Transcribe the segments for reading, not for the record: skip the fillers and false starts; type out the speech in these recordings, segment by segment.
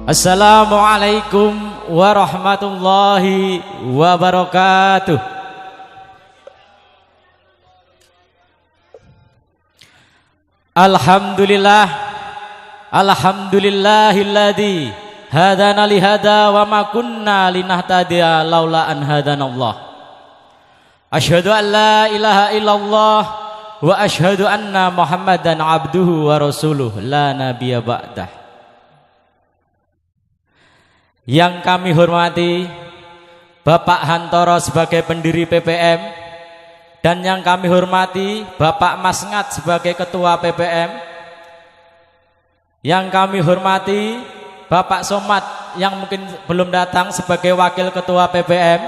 Assalamualaikum warahmatullahi wabarakatuh. Alhamdulillah, alhamdulillahilladzi hadana lihada wa ma kunna linahtadiya laula an hadanallah. Asyhadu an la ilaha illallah wa asyhadu anna Muhammadan abduhu wa rasuluh la nabiyya ba'dah. Yang kami hormati Bapak Hantoro sebagai pendiri PPM, dan yang kami hormati Bapak Masngat sebagai ketua PPM, yang kami hormati Bapak Somad yang mungkin belum datang sebagai wakil ketua PPM,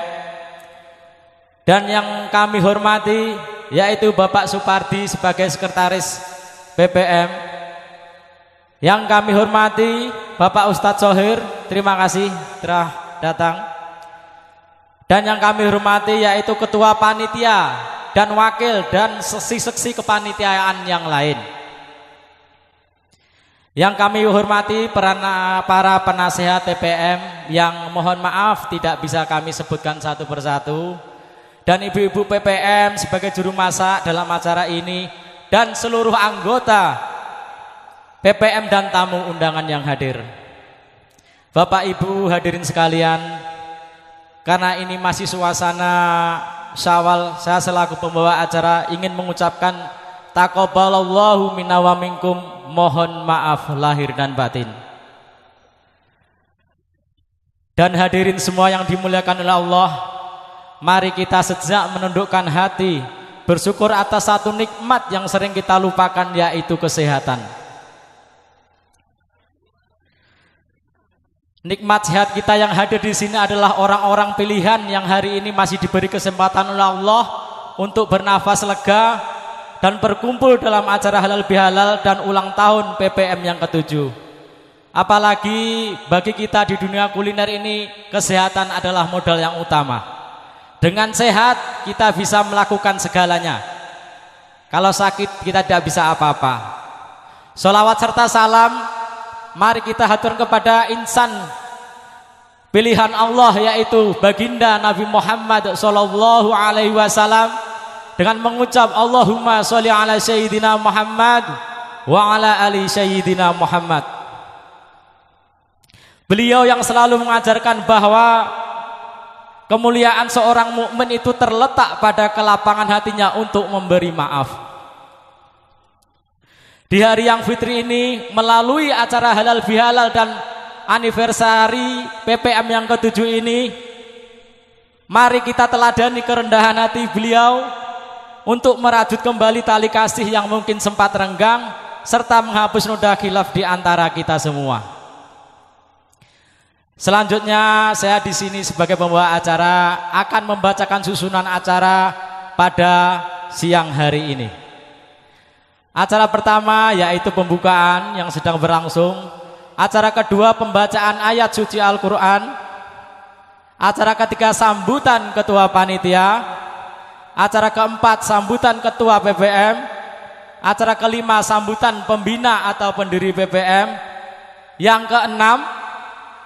dan yang kami hormati yaitu Bapak Supardi sebagai sekretaris PPM, yang kami hormati Bapak Ustadz Sohir, terima kasih telah datang, dan yang kami hormati yaitu ketua panitia dan wakil dan seksi-seksi kepanitiaan yang lain. Yang kami hormati para penasehat TPM yang mohon maaf tidak bisa kami sebutkan satu persatu, dan ibu-ibu PPM sebagai juru masak dalam acara ini, dan seluruh anggota PPM dan tamu undangan yang hadir. Bapak Ibu hadirin sekalian, karena ini masih suasana Syawal, saya selaku pembawa acara ingin mengucapkan taqabbalallahu minna wa minkum, mohon maaf lahir dan batin. Dan hadirin semua yang dimuliakan oleh Allah, mari kita sejak menundukkan hati bersyukur atas satu nikmat yang sering kita lupakan, yaitu kesehatan. Nikmat sehat kita yang hadir di sini adalah orang-orang pilihan yang hari ini masih diberi kesempatan oleh Allah untuk bernafas lega dan berkumpul dalam acara halal bihalal dan ulang tahun PPM yang ke-7. Apalagi bagi kita di dunia kuliner ini, kesehatan adalah modal yang utama. Dengan sehat kita bisa melakukan segalanya. Kalau sakit kita tidak bisa apa-apa. Sholawat serta salam mari kita haturkan kepada insan pilihan Allah, yaitu baginda Nabi Muhammad sallallahu alaihi wasallam, dengan mengucap Allahumma sholli ala sayyidina Muhammad wa ala ali sayyidina Muhammad. Beliau yang selalu mengajarkan bahwa kemuliaan seorang mukmin itu terletak pada kelapangan hatinya untuk memberi maaf. Di hari yang fitri ini, melalui acara halal bihalal dan anniversary PPM yang ke-7 ini, mari kita teladani kerendahan hati beliau untuk merajut kembali tali kasih yang mungkin sempat renggang, serta menghapus noda khilaf di antara kita semua. Selanjutnya saya di sini sebagai pembawa acara akan membacakan susunan acara pada siang hari ini. Acara pertama yaitu pembukaan yang sedang berlangsung. Acara kedua pembacaan ayat suci Al-Quran. Acara ketiga sambutan ketua panitia. Acara keempat sambutan ketua PPM. Acara kelima sambutan pembina atau pendiri PPM. Yang keenam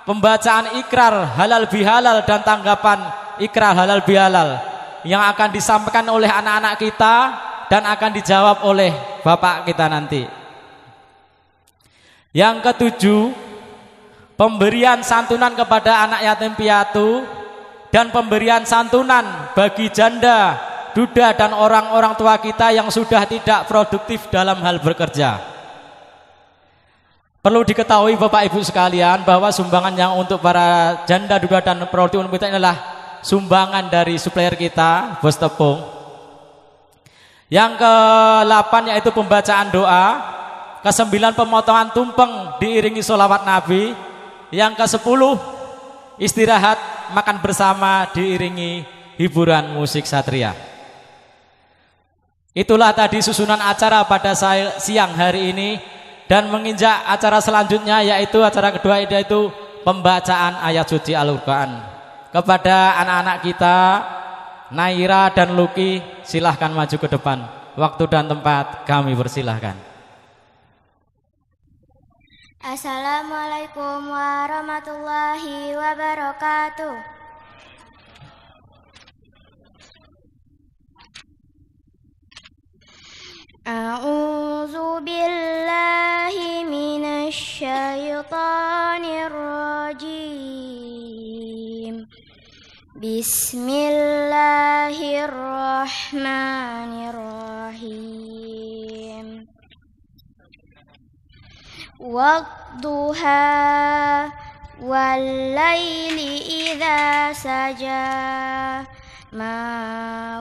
pembacaan ikrar halal bihalal dan tanggapan ikrar halal bihalal yang akan disampaikan oleh anak-anak kita dan akan dijawab oleh bapak kita nanti. Yang ketujuh, pemberian santunan kepada anak yatim piatu dan pemberian santunan bagi janda, duda dan orang-orang tua kita yang sudah tidak produktif dalam hal bekerja. Perlu diketahui Bapak Ibu sekalian bahwa sumbangan yang untuk para janda, duda dan produktif kita adalah sumbangan dari supplier kita, Bos Tepung. Yang ke-8 yaitu pembacaan doa. Ke-9 pemotongan tumpeng diiringi sholawat Nabi. Yang ke-10 istirahat makan bersama diiringi hiburan musik satria. Itulah tadi susunan acara pada siang hari ini, dan menginjak acara selanjutnya yaitu acara kedua, yaitu pembacaan ayat suci Al-Quran. Kepada anak-anak kita Naira dan Luki, silahkan maju ke depan. Waktu dan tempat kami persilahkan. Assalamualaikum warahmatullahi wabarakatuh. A'udzu billahi minasy syaithanir rajim. Bismillahirrahmanirrahim. Wadduha wal-laili idza saja ma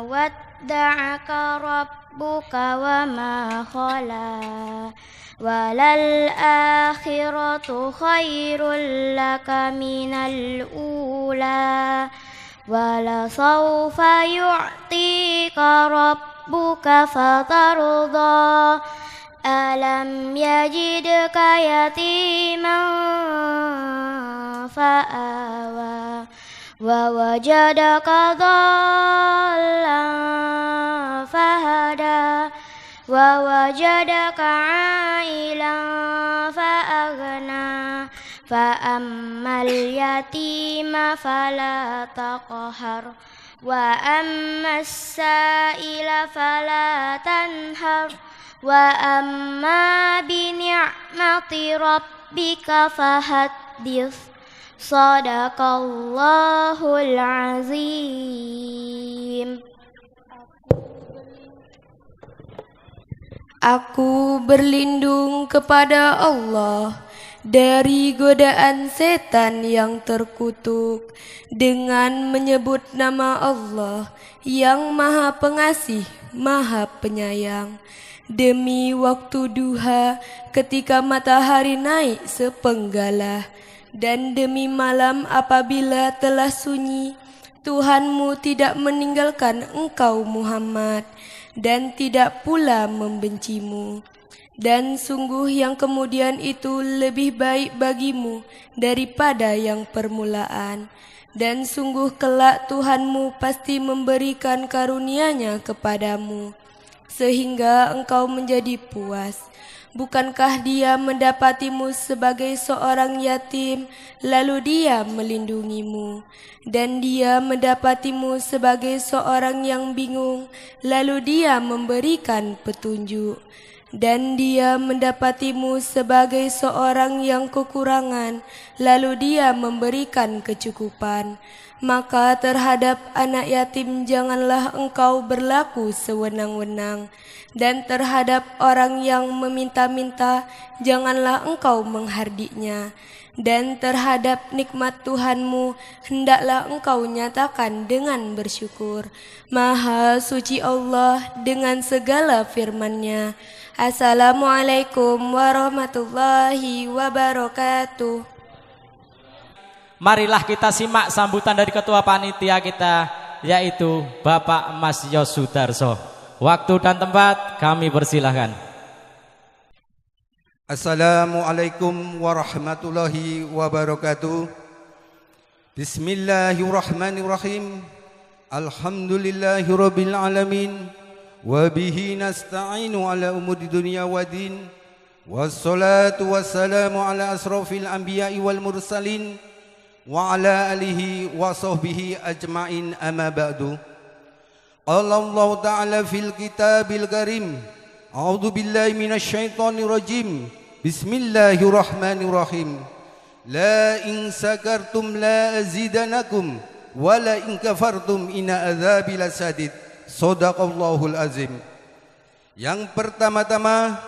wadda'aka rabbuka wa ma khala walal akhiratu khairul laka minal ula wala sawfa yu'tika rabbuka fatarda alam yajidka yatiman fa'awa wa wajadaka dhallan fahada wa wajadaka 'ailan fa'aghna fa ammal yatima fala taqhar wa ammas sa'ila fala tanhar wa amma bi ni'mati rabbika fahaddits. Shadaqallahul azim. Aku berlindung kepada Allah dari godaan setan yang terkutuk dengan menyebut nama Allah yang Maha Pengasih, Maha Penyayang. Demi waktu duha ketika matahari naik sepenggalah, dan demi malam apabila telah sunyi, Tuhanmu tidak meninggalkan engkau Muhammad, dan tidak pula membencimu. Dan sungguh yang kemudian itu lebih baik bagimu daripada yang permulaan. Dan sungguh kelak Tuhanmu pasti memberikan karunia-Nya kepadamu, sehingga engkau menjadi puas. Bukankah Dia mendapatimu sebagai seorang yatim, lalu Dia melindungimu? Dan Dia mendapatimu sebagai seorang yang bingung, lalu Dia memberikan petunjuk. Dan Dia mendapatimu sebagai seorang yang kekurangan, lalu Dia memberikan kecukupan. Maka terhadap anak yatim janganlah engkau berlaku sewenang-wenang, dan terhadap orang yang meminta-minta janganlah engkau menghardiknya. Dan terhadap nikmat Tuhanmu hendaklah engkau nyatakan dengan bersyukur. Maha suci Allah dengan segala firman-Nya. Assalamualaikum warahmatullahi wabarakatuh. Marilah kita simak sambutan dari ketua panitia kita, yaitu Bapak Mas Yosudarso. Waktu dan tempat kami persilahkan. Assalamualaikum warahmatullahi wabarakatuh. Bismillahirrahmanirrahim. Alhamdulillahirabbil alamin. Wa bihi nasta'inu ala umuri dunya waddin. Wassalatu wassalamu ala asrafil anbiya'i wal mursalin wa ala alihi wa sahbihi ajma'in, amma ba'du. Qala Allah ta'ala fil kitabil karim, a'udzu billahi minasy syaithanir rajim. Bismillahirrahmanirrahim. La in sakartum la azidanakum wa la in kafartum inna adzabi lasadid. Shadaqallahul azim. Yang pertama-tama,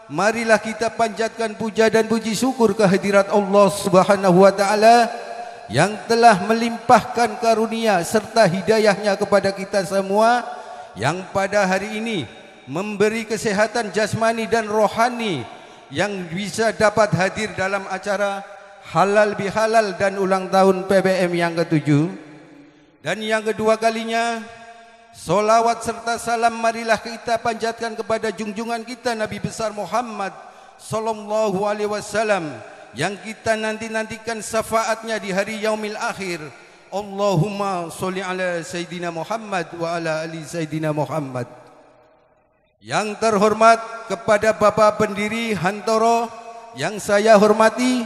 marilah kita panjatkan puja dan puji syukur kehadirat Allah Subhanahu wa taala yang telah melimpahkan karunia serta hidayahnya kepada kita semua, yang pada hari ini memberi kesehatan jasmani dan rohani yang bisa dapat hadir dalam acara Halal Bihalal dan ulang tahun PBM yang ke-7. Dan yang kedua kalinya, solawat serta salam marilah kita panjatkan kepada junjungan kita Nabi besar Muhammad sallallahu alaihi wasallam yang kita nanti-nantikan syafaatnya di hari yaumil akhir. Allahumma sholli ala Sayyidina Muhammad wa ala ali Sayyidina Muhammad. Yang terhormat kepada Bapak Pendiri Hantoro yang saya hormati,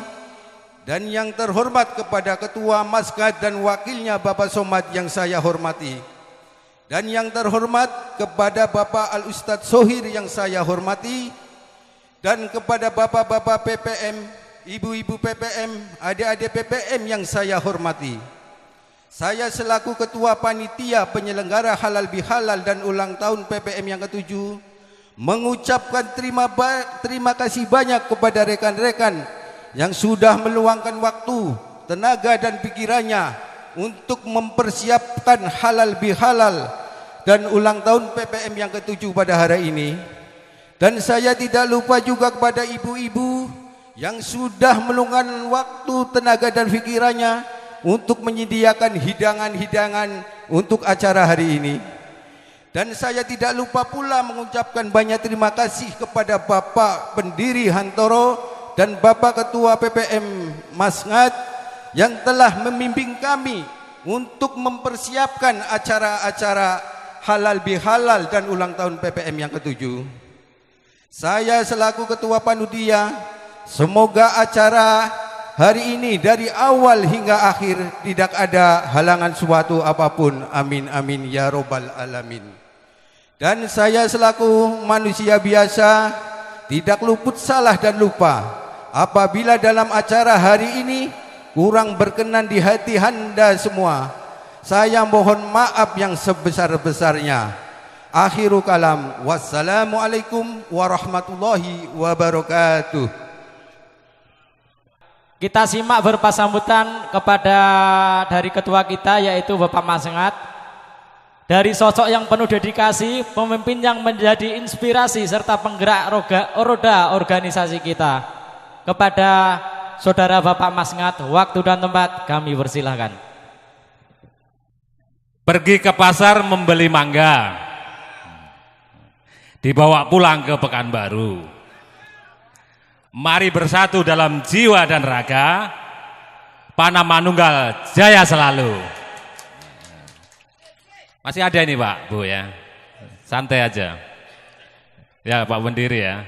dan yang terhormat kepada Ketua Masjid dan wakilnya Bapak Somad yang saya hormati, dan yang terhormat kepada Bapak Al-Ustadz Sohir yang saya hormati, dan kepada Bapak-Bapak PPM, Ibu-Ibu PPM, adik-adik PPM yang saya hormati. Saya selaku Ketua Panitia Penyelenggara Halal Bihalal dan ulang tahun PPM yang ke-7 mengucapkan terima kasih banyak kepada rekan-rekan yang sudah meluangkan waktu, tenaga dan pikirannya untuk mempersiapkan halal bihalal dan ulang tahun PPM yang ke-7 pada hari ini. Dan saya tidak lupa juga kepada ibu-ibu yang sudah meluangkan waktu, tenaga dan pikirannya untuk menyediakan hidangan-hidangan untuk acara hari ini. Dan saya tidak lupa pula mengucapkan banyak terima kasih kepada Bapak Pendiri Hantoro dan Bapak Ketua PPM Masngat yang telah membimbing kami untuk mempersiapkan acara-acara halal bihalal dan ulang tahun PPM yang ke-7. Saya selaku Ketua Panitia, semoga acara hari ini dari awal hingga akhir tidak ada halangan suatu apapun. Amin amin ya robbal alamin. Dan saya selaku manusia biasa tidak luput salah dan lupa apabila dalam acara hari ini kurang berkenan di hati Anda semua. Saya mohon maaf yang sebesar-besarnya. Akhiru kalam, wassalamualaikum warahmatullahi wabarakatuh. Kita simak berpasambutan kepada dari ketua kita yaitu Bapak Masngat. Dari sosok yang penuh dedikasi, pemimpin yang menjadi inspirasi serta penggerak roda organisasi kita. Kepada saudara Bapak Masngat, waktu dan tempat kami persilahkan. Pergi ke pasar membeli mangga, dibawa pulang ke Pekanbaru. Mari bersatu dalam jiwa dan raga, Panah Manunggal jaya selalu. Masih ada ini Pak, Bu ya, santai aja. Ya Pak Pendiri ya.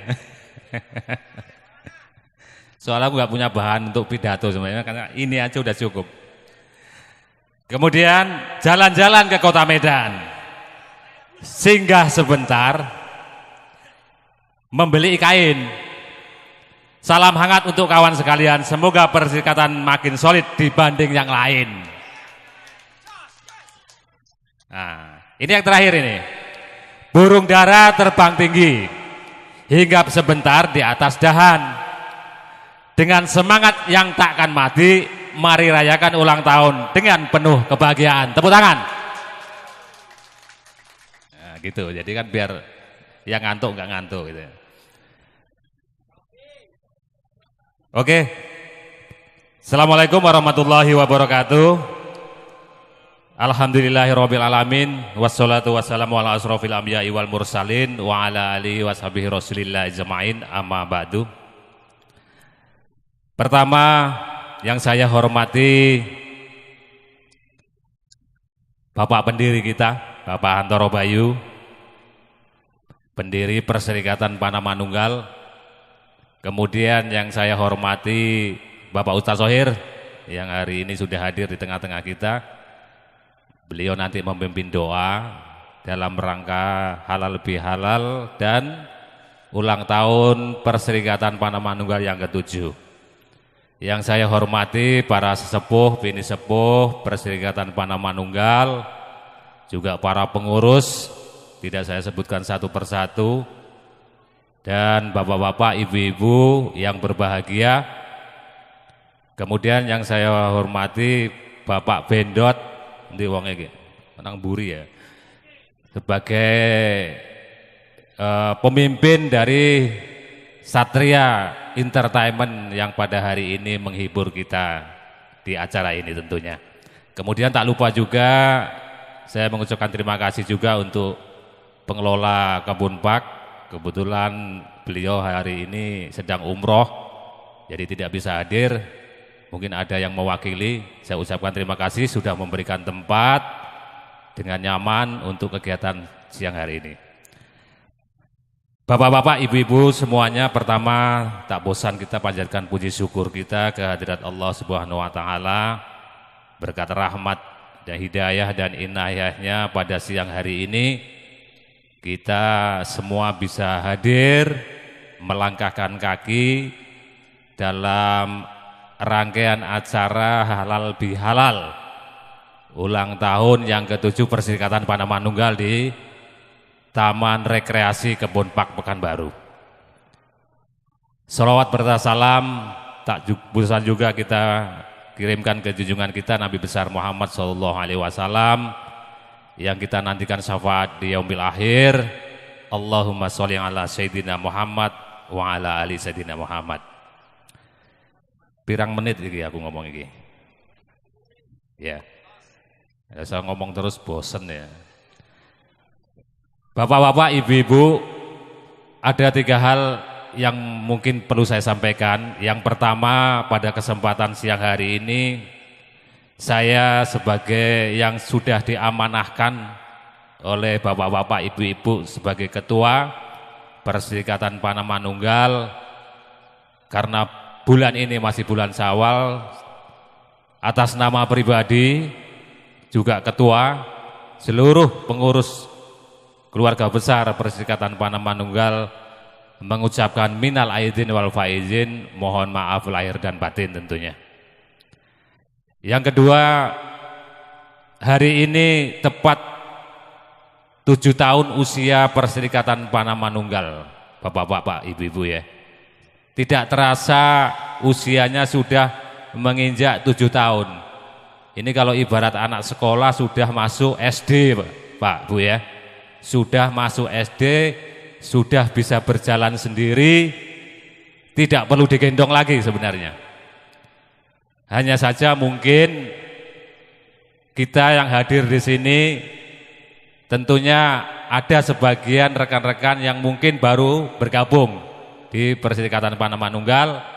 Soalnya aku gak punya bahan untuk pidato sebenarnya, karena ini aja udah cukup. Kemudian jalan-jalan ke kota Medan, singgah sebentar, membeli kain. Salam hangat untuk kawan sekalian, semoga perserikatan makin solid dibanding yang lain. Nah, ini yang terakhir ini. Burung dara terbang tinggi, hinggap sebentar di atas dahan. Dengan semangat yang takkan mati, mari rayakan ulang tahun dengan penuh kebahagiaan. Tepuk tangan. Nah, gitu. Jadi kan biar yang ngantuk nggak ngantuk gitu. Oke. Assalamualaikum warahmatullahi wabarakatuh. Alhamdulillahirabbil alamin, wassalatu wassalamu ala asrofil anbiya'i wal mursalin wa ala alihi washabihi rasulillah ajma'in, amma ba'du. Pertama yang saya hormati Bapak pendiri kita, Bapak Hantoro Bayu, pendiri Perserikatan Panah Manunggal. Kemudian yang saya hormati Bapak Ustadz Sohir yang hari ini sudah hadir di tengah-tengah kita. Beliau nanti memimpin doa dalam rangka halal lebih halal dan ulang tahun Perserikatan Panah Manunggal yang ke-7. Yang saya hormati para sesepuh, bini sepuh Perserikatan Panah Manunggal, juga para pengurus, tidak saya sebutkan satu persatu, dan bapak-bapak, ibu-ibu yang berbahagia. Kemudian yang saya hormati Bapak Bendot, nanti wongnya gitu, menang buri ya, sebagai pemimpin dari Satria Entertainment yang pada hari ini menghibur kita di acara ini tentunya. Kemudian tak lupa juga saya mengucapkan terima kasih juga untuk pengelola Kebun Pak. Kebetulan beliau hari ini sedang umroh, jadi tidak bisa hadir. Mungkin ada yang mewakili, saya ucapkan terima kasih sudah memberikan tempat dengan nyaman untuk kegiatan siang hari ini. Bapak-bapak, ibu-ibu semuanya, pertama tak bosan kita panjatkan puji syukur kita ke hadirat Allah Subhanahu wa taala. Berkat rahmat dan hidayah dan inayahnya pada siang hari ini kita semua bisa hadir melangkahkan kaki dalam rangkaian acara halal bihalal ulang tahun yang ke-7 Perserikatan Panamanunggal di Taman Rekreasi Kebun Pak Pekanbaru. Shalawat berserta salam tak bosan juga kita kirimkan ke junjungan kita Nabi besar Muhammad SAW yang kita nantikan syafaat di yaumil akhir. Allahumma sholli ala sayyidina Muhammad wa ala ali sayyidina Muhammad. Pirang menit iki aku ngomong iki. Ya. Saya ngomong terus bosen ya. Bapak-bapak, ibu-ibu, ada 3 hal yang mungkin perlu saya sampaikan. Yang pertama, pada kesempatan siang hari ini, saya sebagai yang sudah diamanahkan oleh bapak-bapak, ibu-ibu sebagai ketua Perserikatan Panamanunggal, karena bulan ini masih bulan Syawal, atas nama pribadi, juga ketua, seluruh pengurus keluarga besar Perserikatan Panamanunggal mengucapkan minal aidin wal faizin, mohon maaf lahir dan batin tentunya. Yang kedua, hari ini tepat 7 tahun usia Perserikatan Panamanunggal, bapak-bapak, ibu-ibu ya. Tidak terasa usianya sudah menginjak 7 tahun. Ini kalau ibarat anak sekolah sudah masuk SD, Pak, Bu ya. Sudah masuk SD, sudah bisa berjalan sendiri, tidak perlu digendong lagi sebenarnya. Hanya saja mungkin kita yang hadir di sini tentunya ada sebagian rekan-rekan yang mungkin baru bergabung di Perserikatan Panamanunggal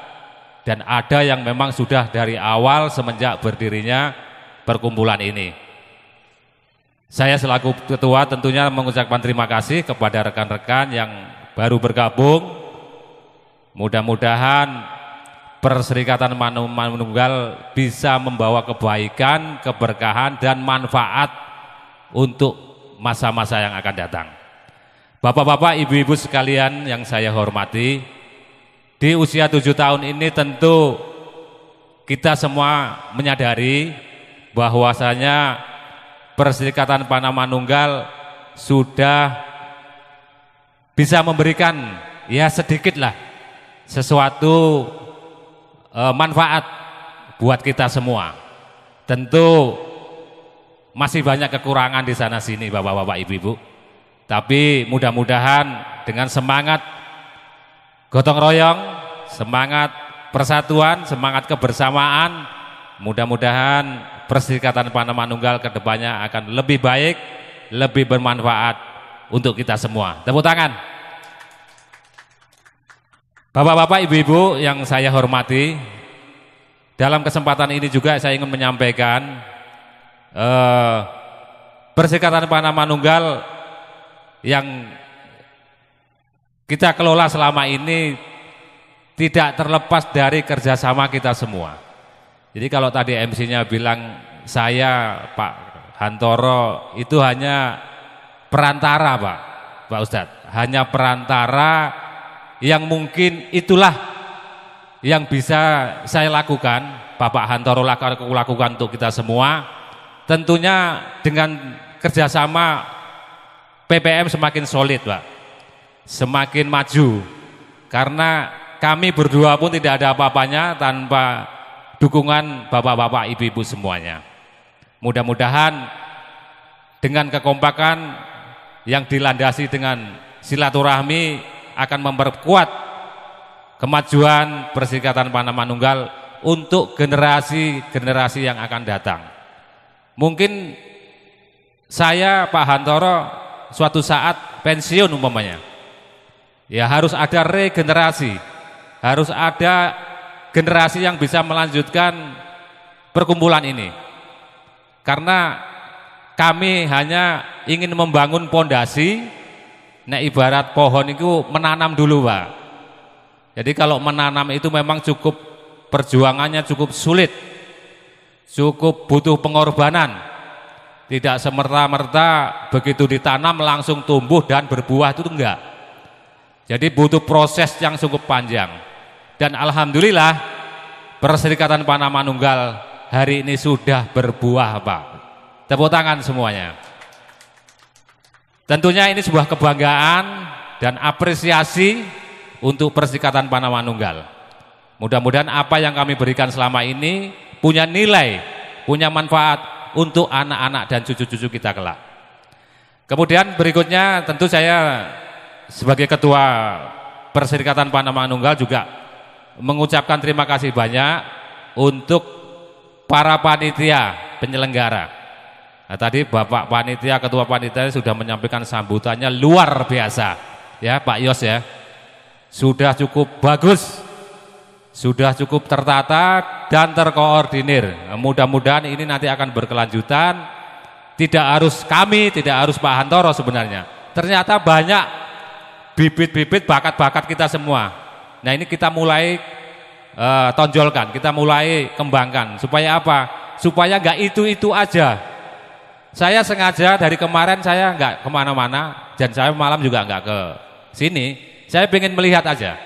dan ada yang memang sudah dari awal semenjak berdirinya perkumpulan ini. Saya selaku ketua tentunya mengucapkan terima kasih kepada rekan-rekan yang baru bergabung. Mudah-mudahan Perserikatan Panamanunggal bisa membawa kebaikan, keberkahan dan manfaat untuk masa-masa yang akan datang. Bapak-bapak, ibu-ibu sekalian yang saya hormati, di usia 7 tahun ini tentu kita semua menyadari bahwasanya Perserikatan Panamanunggal sudah bisa memberikan ya sedikitlah sesuatu manfaat buat kita semua. Tentu masih banyak kekurangan di sana sini bapak-bapak, ibu-ibu. Tapi mudah-mudahan dengan semangat gotong royong, semangat persatuan, semangat kebersamaan, mudah-mudahan Perserikatan Panamanunggal kedepannya akan lebih baik, lebih bermanfaat untuk kita semua. Tepuk tangan. Bapak-bapak, ibu-ibu yang saya hormati, dalam kesempatan ini juga saya ingin menyampaikan Perserikatan Panamanunggal yang kita kelola selama ini tidak terlepas dari kerjasama kita semua. Jadi kalau tadi MC-nya bilang saya Pak Hantoro itu hanya perantara Pak Ustadz, hanya perantara yang mungkin itulah yang bisa saya lakukan, Bapak Hantoro lakukan untuk kita semua. Tentunya dengan kerjasama PPM semakin solid Pak, semakin maju, karena kami berdua pun tidak ada apa-apanya tanpa dukungan bapak-bapak, ibu-ibu semuanya. Mudah-mudahan dengan kekompakan yang dilandasi dengan silaturahmi akan memperkuat kemajuan Perserikatan Panamanunggal untuk generasi-generasi yang akan datang. Mungkin saya Pak Hantoro suatu saat pensiun umpamanya, ya harus ada regenerasi, harus ada generasi yang bisa melanjutkan perkumpulan ini. Karena kami hanya ingin membangun pondasi, Nek ibarat pohon itu menanam dulu, Pak. Jadi kalau menanam itu memang cukup perjuangannya cukup sulit, cukup butuh pengorbanan. Tidak semerta-merta begitu ditanam langsung tumbuh dan berbuah, itu enggak. Jadi butuh proses yang cukup panjang. Dan alhamdulillah Perserikatan Panamanunggal hari ini sudah berbuah, Pak. Tepuk tangan semuanya. Tentunya ini sebuah kebanggaan dan apresiasi untuk Perserikatan Panamanunggal. Mudah-mudahan apa yang kami berikan selama ini punya nilai, punya manfaat untuk anak-anak dan cucu-cucu kita kelak. Kemudian berikutnya tentu saya sebagai Ketua Perserikatan Panamanunggal juga mengucapkan terima kasih banyak untuk para panitia penyelenggara. Nah, tadi Bapak Panitia, Ketua Panitia sudah menyampaikan sambutannya luar biasa, ya Pak Yos ya, sudah cukup bagus, sudah cukup tertata dan terkoordinir. Nah, mudah-mudahan ini nanti akan berkelanjutan, tidak harus kami, tidak harus Pak Hantoro sebenarnya. Ternyata banyak bibit-bibit bakat-bakat kita semua. Nah ini kita mulai tonjolkan, kita mulai kembangkan. Supaya apa? Supaya nggak itu-itu aja. Saya sengaja dari kemarin saya nggak kemana-mana dan saya malam juga nggak ke sini. Saya ingin melihat aja.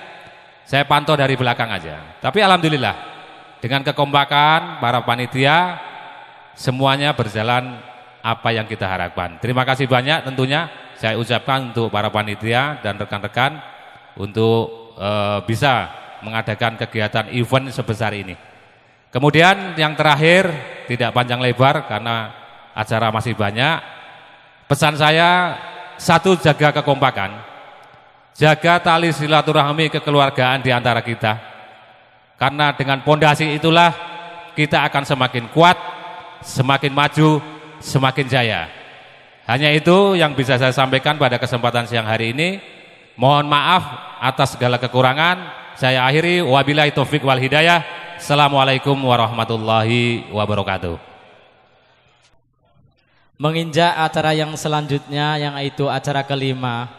Saya pantau dari belakang aja. Tapi alhamdulillah dengan kekompakan para panitia semuanya berjalan apa yang kita harapkan. Terima kasih banyak tentunya saya ucapkan untuk para panitia dan rekan-rekan untuk bisa mengadakan kegiatan event sebesar ini. Kemudian yang terakhir tidak panjang lebar karena acara masih banyak. Pesan saya satu, jaga kekompakan, jaga tali silaturahmi kekeluargaan di antara kita. Karena dengan pondasi itulah kita akan semakin kuat, semakin maju, semakin jaya. Hanya itu yang bisa saya sampaikan pada kesempatan siang hari ini. Mohon maaf atas segala kekurangan. Saya akhiri, wabillahi taufik wal hidayah. Assalamualaikum warahmatullahi wabarakatuh. Menginjak acara yang selanjutnya, yang itu acara kelima,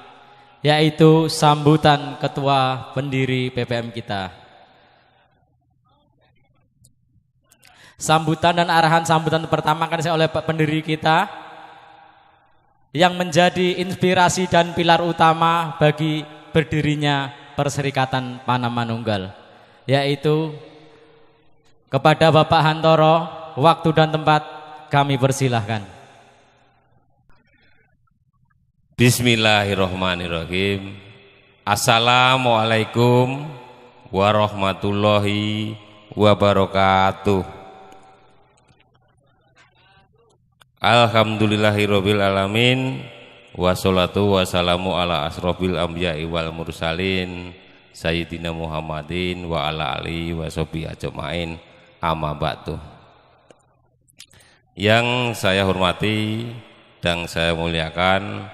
yaitu sambutan Ketua Pendiri PPM kita. Sambutan dan arahan sambutan pertama akan oleh pendiri kita yang menjadi inspirasi dan pilar utama bagi berdirinya Perserikatan Panamanunggal, yaitu kepada Bapak Hantoro. Waktu dan tempat kami persilahkan. Bismillahirrahmanirrahim. Assalamualaikum warahmatullahi wabarakatuh. Alhamdulillahirabbil alamin. Wassalatu wassalamu ala asrofil anbiya'i wal mursalin Sayyidina Muhammadin wa ala alihi wa sahbihi ajmain. Amma ba'du. Yang saya hormati dan saya muliakan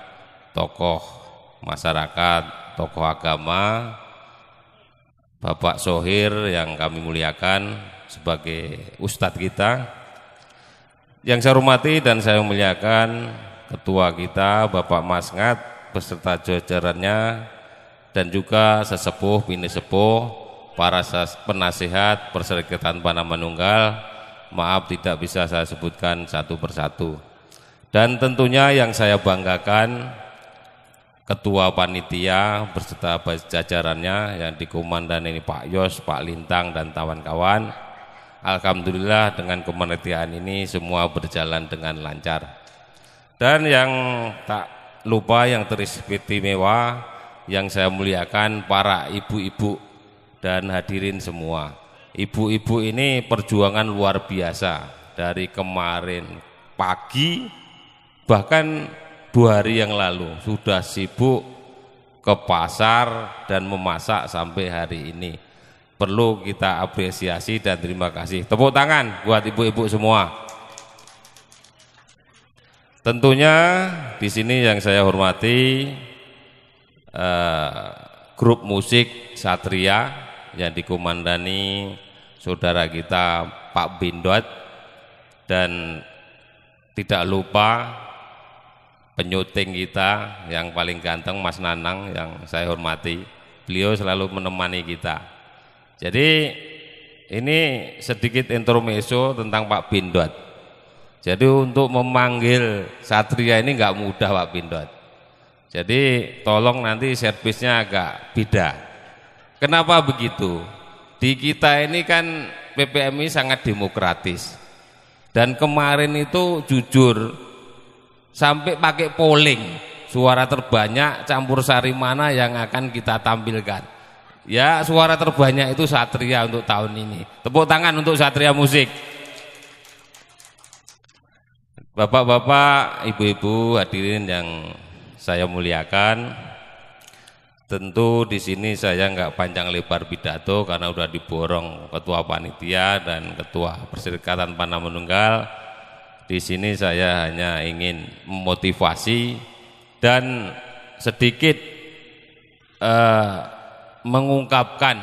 tokoh masyarakat, tokoh agama, Bapak Sohir yang kami muliakan sebagai ustadz kita. Yang saya hormati dan saya muliakan ketua kita Bapak Masngat beserta jajarannya dan juga sesepuh, bini sepuh, para penasihat Perserikatan Panamanunggal. Maaf tidak bisa saya sebutkan satu persatu. Dan tentunya yang saya banggakan Ketua Panitia beserta jajarannya yang dikomandani Pak Yos, Pak Lintang dan kawan-kawan. Alhamdulillah dengan kepanitiaan ini semua berjalan dengan lancar. Dan yang tak lupa yang teristimewa yang saya muliakan para ibu-ibu dan hadirin semua. Ibu-ibu ini perjuangan luar biasa dari kemarin pagi bahkan 2 hari yang lalu sudah sibuk ke pasar dan memasak sampai hari ini. Perlu kita apresiasi dan terima kasih. Tepuk tangan buat ibu-ibu semua. Tentunya di sini yang saya hormati grup musik Satria yang dikomandani saudara kita Pak Bindot, dan tidak lupa penyuting kita yang paling ganteng Mas Nanang yang saya hormati. Beliau selalu menemani kita. Jadi ini sedikit intermezzo tentang Pak Pindot. Jadi untuk memanggil Satria ini nggak mudah Pak Pindot. Jadi tolong nanti servisnya agak beda. Kenapa begitu? Di kita ini kan PPMI sangat demokratis. Dan kemarin itu jujur sampai pakai polling, suara terbanyak campur sari mana yang akan kita tampilkan. Ya, suara terbanyak itu Satria untuk tahun ini. Tepuk tangan untuk Satria Musik. Bapak-bapak, ibu-ibu hadirin yang saya muliakan, tentu di sini saya nggak panjang lebar pidato karena udah diborong ketua panitia dan ketua Perserikatan Panah Manunggal. Di sini saya hanya ingin memotivasi dan sedikit mengungkapkan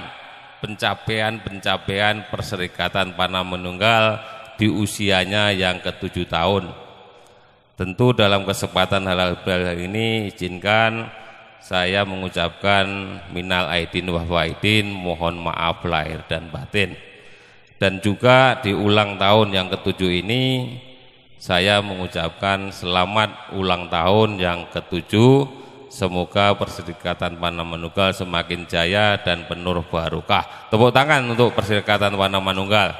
pencapaian Perserikatan Panah Manunggal di usianya yang ke-7 tahun. Tentu dalam kesempatan halal bihalal ini izinkan saya mengucapkan minal aidin wal faidin, mohon maaf lahir dan batin. Dan juga di ulang tahun yang ke-7 ini saya mengucapkan selamat ulang tahun yang ke-7. Semoga Perserikatan Panah Manunggal semakin jaya dan penuh barokah. Tepuk tangan untuk Perserikatan Panah Manunggal.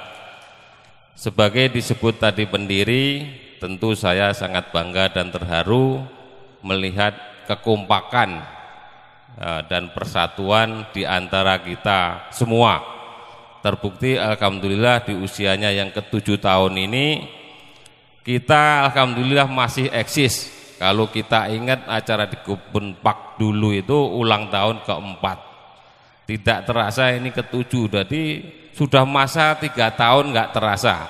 Sebagai disebut tadi pendiri, tentu saya sangat bangga dan terharu melihat kekompakan dan persatuan di antara kita semua. Terbukti alhamdulillah di usianya yang ke-7 tahun ini kita alhamdulillah masih eksis. Kalau kita ingat acara di Kebun Pak dulu itu ulang tahun ke-4. Tidak terasa ini ke-7, jadi sudah masa 3 tahun nggak terasa.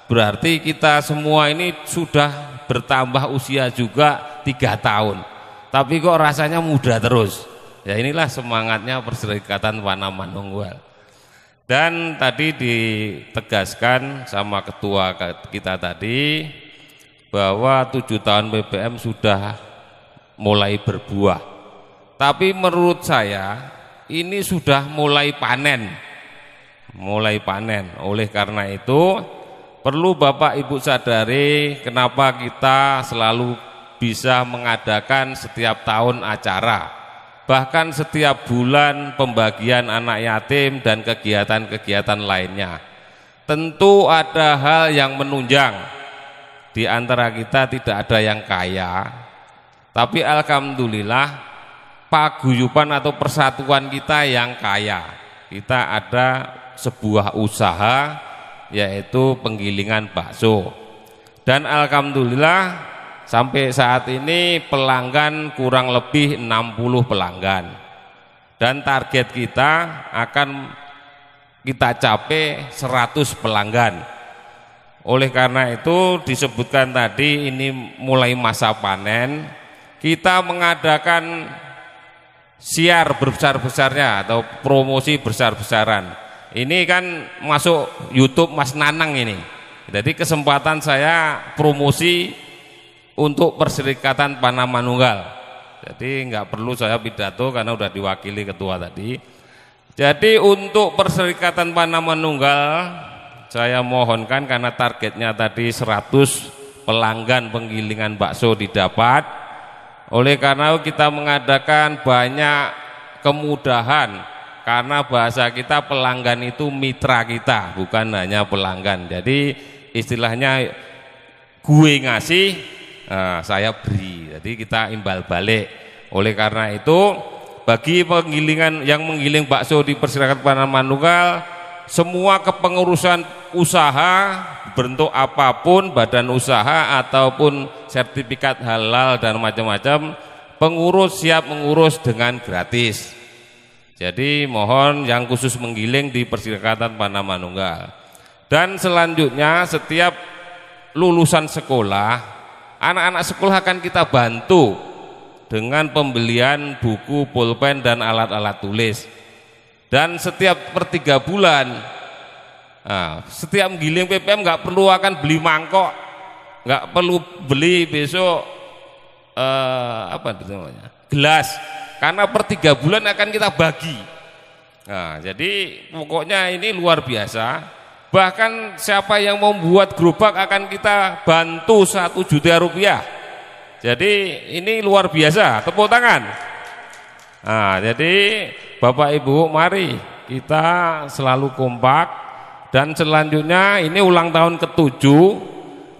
Berarti kita semua ini sudah bertambah usia juga 3 tahun. Tapi kok rasanya muda terus. Ya inilah semangatnya Perserikatan Panah Manunggal. Dan tadi ditegaskan sama ketua kita tadi bahwa 7 tahun PPM sudah mulai berbuah. Tapi menurut saya ini sudah mulai panen. Mulai panen. Oleh karena itu perlu Bapak Ibu sadari kenapa kita selalu bisa mengadakan setiap tahun acara. Bahkan setiap bulan pembagian anak yatim dan kegiatan-kegiatan lainnya. Tentu ada hal yang menunjang. Di antara kita tidak ada yang kaya. Tapi alhamdulillah paguyuban atau persatuan kita yang kaya. Kita ada sebuah usaha yaitu penggilingan bakso. Dan alhamdulillah sampai saat ini pelanggan kurang lebih 60 pelanggan. Dan target kita akan kita capai 100 pelanggan. Oleh karena itu disebutkan tadi ini mulai masa panen. Kita mengadakan siar besar-besarnya atau promosi besar-besaran. Ini kan masuk YouTube Mas Nanang ini. Jadi kesempatan saya promosi untuk Perserikatan Panah Manunggal. Jadi nggak perlu saya pidato karena udah diwakili ketua tadi. Jadi untuk Perserikatan Panah Manunggal saya mohonkan karena targetnya tadi 100 pelanggan penggilingan bakso didapat. Oleh karena kita mengadakan banyak kemudahan karena bahasa kita pelanggan itu mitra kita, bukan hanya pelanggan. Jadi istilahnya gue ngasih, saya beri. Jadi kita imbal balik. Oleh karena itu bagi penggilingan yang menggiling bakso di Perserikatan Panah Manunggal, semua kepengurusan usaha bentuk apapun, badan usaha ataupun sertifikat halal dan macam-macam, pengurus siap mengurus dengan gratis. Jadi mohon yang khusus menggiling di Perserikatan Panah Manunggal. Dan selanjutnya setiap lulusan sekolah, anak-anak sekolah akan kita bantu dengan pembelian buku, pulpen dan alat-alat tulis. Dan setiap per 3 bulan, setiap menggiling PPM nggak perlu akan beli mangkok, nggak perlu beli besok apa namanya, gelas, karena per 3 bulan akan kita bagi. Nah, jadi pokoknya ini luar biasa. Bahkan siapa yang mau buat gerobak akan kita bantu 1 juta rupiah. Jadi ini luar biasa, tepuk tangan. Nah, jadi Bapak Ibu, mari kita selalu kompak. Dan selanjutnya ini ulang tahun ke-7.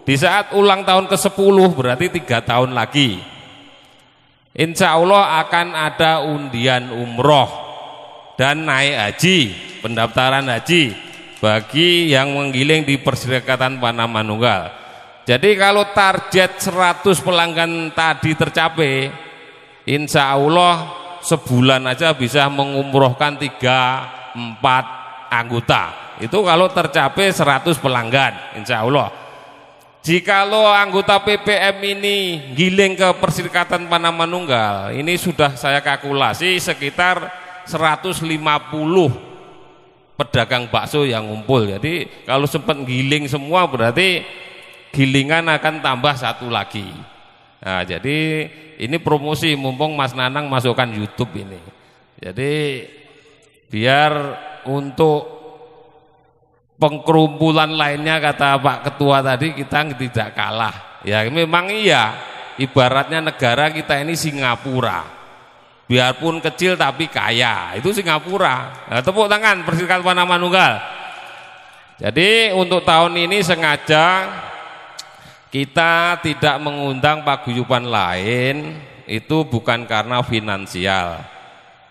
Di saat ulang tahun ke-10 berarti 3 tahun lagi, insya Allah akan ada undian umroh dan naik haji, pendaftaran haji bagi yang menggiling di Perserikatan Panamanunggal. Jadi kalau target 100 pelanggan tadi tercapai, insya Allah sebulan aja bisa mengumrohkan 3-4 anggota. Itu kalau tercapai 100 pelanggan, insya Allah. Jikalau anggota PPM ini giling ke Perserikatan Panamanunggal, ini sudah saya kalkulasi sekitar 150 pedagang bakso yang ngumpul. Jadi kalau sempat giling semua berarti gilingan akan tambah 1 lagi. Nah, jadi ini promosi, mumpung Mas Nanang masukkan YouTube ini. Jadi biar untuk pengkerumpulan lainnya, kata Pak Ketua tadi, kita tidak kalah. Ya memang iya, ibaratnya negara kita ini Singapura, biarpun kecil tapi kaya, itu Singapura. Nah, tepuk tangan Perserikatan Panamanunggal. Jadi untuk tahun ini sengaja kita tidak mengundang paguyuban lain, itu bukan karena finansial,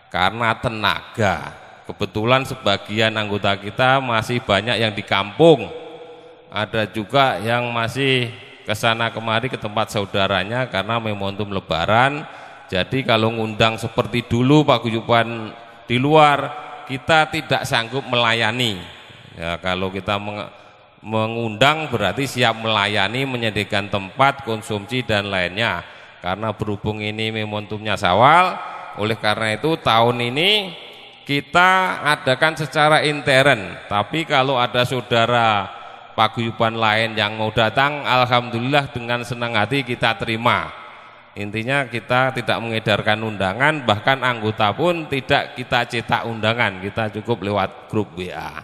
karena tenaga. Kebetulan sebagian anggota kita masih banyak yang di kampung, ada juga yang masih kesana kemari ke tempat saudaranya karena momentum lebaran. Jadi kalau ngundang seperti dulu paguyuban di luar, kita tidak sanggup melayani. Ya, kalau kita mengundang berarti siap melayani, menyediakan tempat, konsumsi dan lainnya. Karena berhubung ini momentumnya Syawal, oleh karena itu tahun ini kita adakan secara intern. Tapi kalau ada saudara paguyuban lain yang mau datang, alhamdulillah dengan senang hati kita terima. Intinya kita tidak mengedarkan undangan, bahkan anggota pun tidak kita cetak undangan, kita cukup lewat grup WA.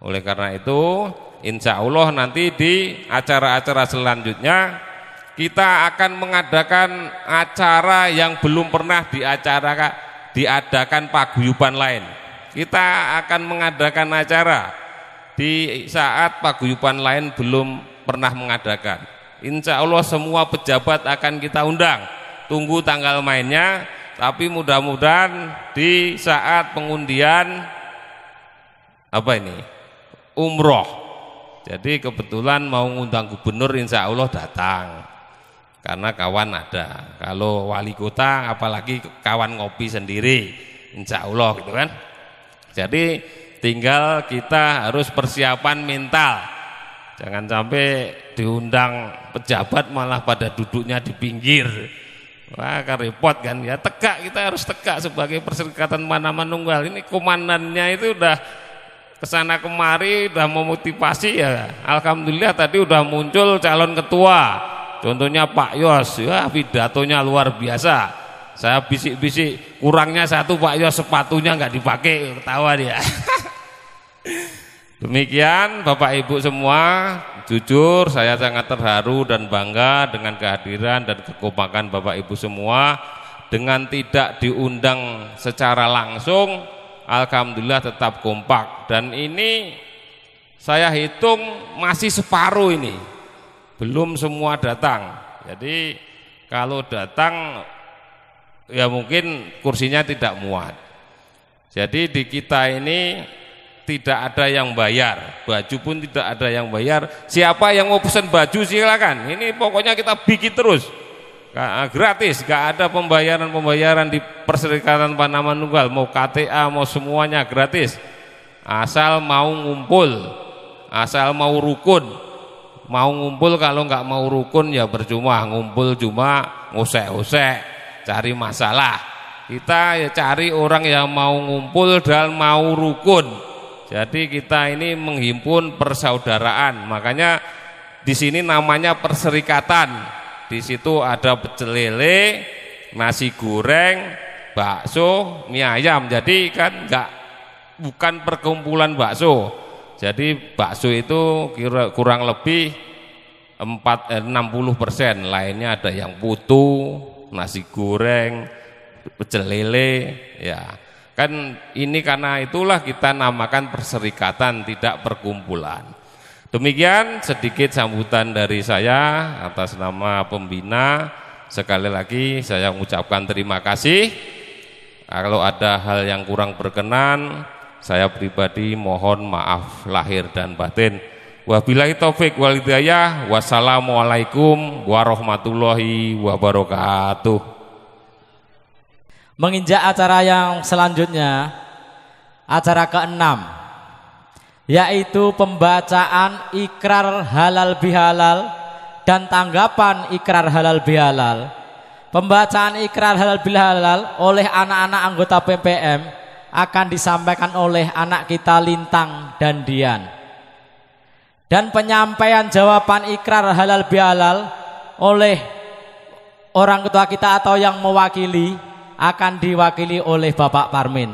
Oleh karena itu, insya Allah nanti di acara-acara selanjutnya kita akan mengadakan acara yang belum pernah diadakan paguyuban lain. Kita akan mengadakan acara di saat paguyuban lain belum pernah mengadakan. Insya Allah semua pejabat akan kita undang. Tunggu tanggal mainnya, tapi mudah-mudahan di saat pengundian umroh. Jadi kebetulan mau ngundang gubernur, insya Allah datang. Karena kawan ada. Kalau wali kota apalagi kawan ngopi sendiri, insya Allah gitu kan. Jadi tinggal kita harus persiapan mental. Jangan sampai diundang pejabat malah pada duduknya di pinggir. Wah, kan repot kan ya. Tegak, kita harus tegak sebagai Perserikatan Panamanunggal. Ini komandannya itu udah kesana kemari, udah memotivasi ya. Alhamdulillah tadi udah muncul calon ketua. Contohnya Pak Yos, ya pidatonya luar biasa. Saya bisik-bisik, kurangnya 1 Pak Yos, sepatunya nggak dipakai, ketawa dia. Demikian Bapak Ibu semua, jujur saya sangat terharu dan bangga dengan kehadiran dan kekompakan Bapak Ibu semua. Dengan tidak diundang secara langsung, alhamdulillah tetap kompak. Dan ini saya hitung masih separuh ini. Belum semua datang. Jadi kalau datang ya mungkin kursinya tidak muat. Jadi di kita ini tidak ada yang bayar, baju pun tidak ada yang bayar. Siapa yang mau pesan baju silakan. Ini pokoknya kita bikin terus, gratis, gak ada pembayaran di Perserikatan Panamanunggal. Mau KTA mau semuanya gratis. Asal mau ngumpul, asal mau rukun. Mau ngumpul, kalau nggak mau rukun ya percuma, ngumpul cuma ngusek-ngusek, cari masalah. Kita ya cari orang yang mau ngumpul dan mau rukun. Jadi kita ini menghimpun persaudaraan. Makanya di sini namanya perserikatan. di situ ada pecel lele, nasi goreng, bakso, mie ayam. Jadi kan bukan perkumpulan bakso. Jadi bakso itu kurang lebih 60%, lainnya ada yang putu, nasi goreng, pecel lele, ya. Kan ini karena itulah kita namakan perserikatan, tidak perkumpulan. Demikian sedikit sambutan dari saya atas nama pembina. Sekali lagi saya mengucapkan terima kasih. Kalau ada hal yang kurang berkenan, saya pribadi mohon maaf lahir dan batin. Wabillahi taufik wal hidayah. Wassalamualaikum warahmatullahi wabarakatuh. Menginjak acara yang selanjutnya, acara ke-6, yaitu pembacaan ikrar halal bihalal dan tanggapan ikrar halal bihalal. Pembacaan ikrar halal bihalal oleh anak-anak anggota PPM akan disampaikan oleh anak kita Lintang dan Dian. Dan penyampaian jawaban ikrar halal bihalal oleh orang ketua kita atau yang mewakili akan diwakili oleh Bapak Parmin.